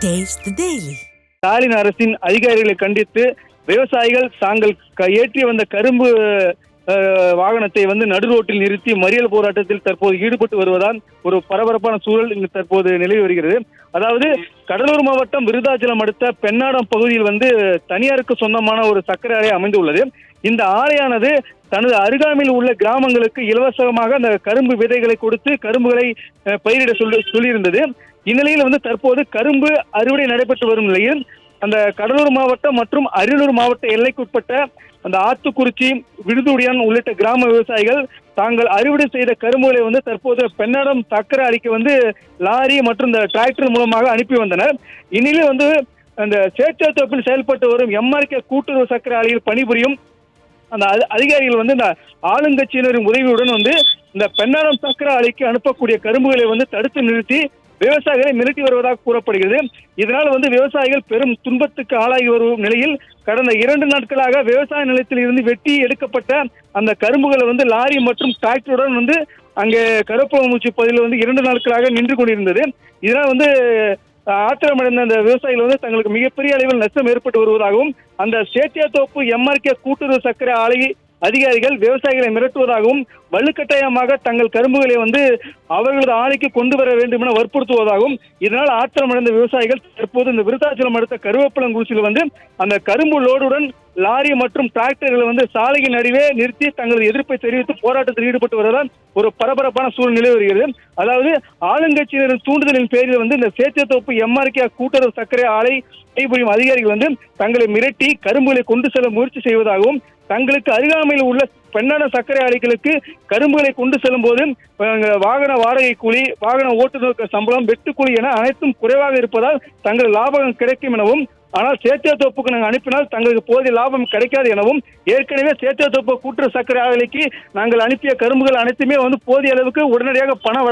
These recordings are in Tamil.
Taste the Daily. ஸ்டாலின் அரசின் அதிகாரிகளை கண்டித்து விவசாயிகள் தாங்கள் ஏற்றி வந்த கரும்பு வாகனத்தை நடு ரோட்டில் நிறுத்தி மறியல் போராட்டத்தில் தற்போது ஈடுபட்டு வருவதால் ஒரு பரபரப்பான சூழல் இங்கு தற்போது நிலவி வருகிறது. அதாவது கடலூர் மாவட்டம் விருதாச்சலம் அடுத்த பெண்ணாடம் பகுதியில் தனியாருக்கு சொந்தமான ஒரு சர்க்கரை ஆலை அமைந்துள்ளது. இந்த ஆலையானது தனது அருகாமையில் உள்ள கிராமங்களுக்கு இலவசமாக அந்த கரும்பு விதைகளை கொடுத்து கரும்புகளை பயிரிட சொல்லியிருந்தது. இந்நிலையில் தற்போது கரும்பு அறுவடை நடைபெற்று வரும் நிலையில் அந்த கடலூர் மாவட்டம் மற்றும் அரியலூர் மாவட்ட எல்லைக்குட்பட்ட அந்த ஆத்துக்குறிச்சி, விடுதுடியான் உள்ளிட்ட கிராம விவசாயிகள் தாங்கள் அறுவடை செய்த கரும்புகளை தற்போது பெண்ணாடம் சர்க்கரை ஆலைக்கு லாரி மற்றும் இந்த டிராக்டர் மூலமாக அனுப்பி வந்தனர். இந்நிலையில் அந்த சேச்சத்தோப்பில் செயல்பட்டு வரும் எம்ஆர்கே கூட்டுறவு சர்க்கரை ஆலையில் பணிபுரியும் அந்த அதிகாரிகள் இந்த ஆளுங்கட்சியினரின் உதவியுடன் இந்த பெண்ணாடம் சர்க்கரை ஆலைக்கு அனுப்பக்கூடிய கரும்புகளை தடுத்து நிறுத்தி விவசாயிகளை மிரட்டி வருவதாக கூறப்படுகிறது. இதனால் விவசாயிகள் பெரும் துன்பத்துக்கு ஆளாகி வரும் நிலையில் கடந்த 2 நாட்களாக விவசாய நிலத்தில் இருந்து வெட்டி எடுக்கப்பட்ட அந்த கரும்புகளை லாரி மற்றும் டிராக்டருடன் அங்கே கருப்பூச்சி பகுதியில் 2 நாட்களாக நின்று கொண்டிருந்தது. இதனால் ஆத்திரமடைந்த அந்த விவசாயிகள் தங்களுக்கு மிகப்பெரிய அளவில் நஷ்டம் ஏற்பட்டு வருவதாகவும் அந்த சேத்தியாத்தோப்பு எம்ஆர்கே கூட்டுறவு சர்க்கரை ஆலை அதிகாரிகள் விவசாயிகளை மிரட்டுவதாகவும் வலுக்கட்டாயமாக தங்கள் கரும்புகளை அவர்களது ஆலைக்கு கொண்டு வர வேண்டும் என வற்புறுத்துவதாகவும் இதனால் ஆத்திரமடைந்த விவசாயிகள் தற்போது இந்த விருத்தாச்சலம் அடுத்த கருவேப்பலங்குறிச்சியில் அந்த கரும்பு லோடுடன் லாரி மற்றும் டிராக்டர்களை சாலையின் நடுவே நிறுத்தி தங்களது எதிர்ப்பை தெரிவித்து போராட்டத்தில் ஈடுபட்டு வருவதால் ஒரு பரபரப்பான சூழல் நிலவி வருகிறது. அதாவது ஆளுங்கட்சியினரின் தூண்டுதலின் பேரில் இந்த சேத்தியத்தோப்பு எம்ஆர்கே கூட்டுறவு சர்க்கரை ஆலை பணிபுரியும் அதிகாரிகள் தங்களை மிரட்டி கரும்புகளை கொண்டு செல்ல முயற்சி செய்வதாகவும் தங்களுக்கு அருகாமையில் உள்ள பெண்ணாடம் சர்க்கரை ஆலைகளுக்கு கரும்புகளை கொண்டு செல்லும் போது வாகன வாடகை கூலி, வாகன ஓட்டுநருக்கு சம்பளம், வெட்டுக்கூலி என அனைத்தும் குறைவாக இருப்பதால் தங்கள் லாபம் கிடைக்கும் எனவும், ஆனால் சேத்தியாத்தோப்புக்கு நாங்கள் அனுப்பினால் தங்களுக்கு போதிய லாபம் கிடைக்காது எனவும், ஏற்கனவே சேத்தியாத்தோப்பு கூட்டுறவு சர்க்கரை ஆலைக்கு நாங்கள் அனுப்பிய கரும்புகள் அனைத்துமே போதிய அளவுக்கு உடனடியாக பணம்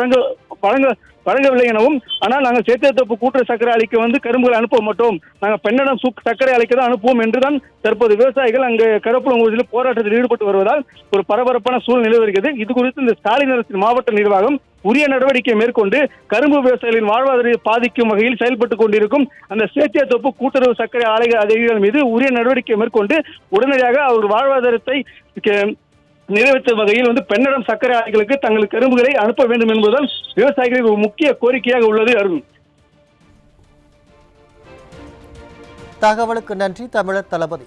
வழங்கவில்லை எனவும், ஆனால் நாங்கள் சேத்தியாத்தோப்பு கூட்டுறவு சர்க்கரை ஆலைக்கு கரும்புகளை அனுப்ப மாட்டோம், நாங்கள் பெண்ணாடம் சர்க்கரை ஆலைக்கு தான் அனுப்புவோம் என்றுதான் தற்போது விவசாயிகள் அங்கு கருப்பூச்சியில் போராட்டத்தில் ஈடுபட்டு வருவதால் ஒரு பரபரப்பான சூழல் நிலவி வருகிறது. இது குறித்து இந்த ஸ்டாலின் அரசின் மாவட்ட நிர்வாகம் உரிய நடவடிக்கை மேற்கொண்டு கரும்பு விவசாயிகளின் வாழ்வாதாரத்தை பாதிக்கும் வகையில் செயல்பட்டுக் கொண்டிருக்கும் அந்த சேத்தியாத்தோப்பு கூட்டுறவு சர்க்கரை ஆலை அதிகாரிகள் மீது உரிய நடவடிக்கை மேற்கொண்டு உடனடியாக அவர்கள் வாழ்வாதாரத்தை நிறைவேற்றும் வகையில் பெண்ணாடம் சர்க்கரை ஆலைகளுக்கு தங்கள் கரும்புகளை அனுப்ப வேண்டும் என்பதுதான் விவசாயிகளின் ஒரு முக்கிய கோரிக்கையாக உள்ளது. அருண், தகவலுக்கு நன்றி தமிழர் தளபதி.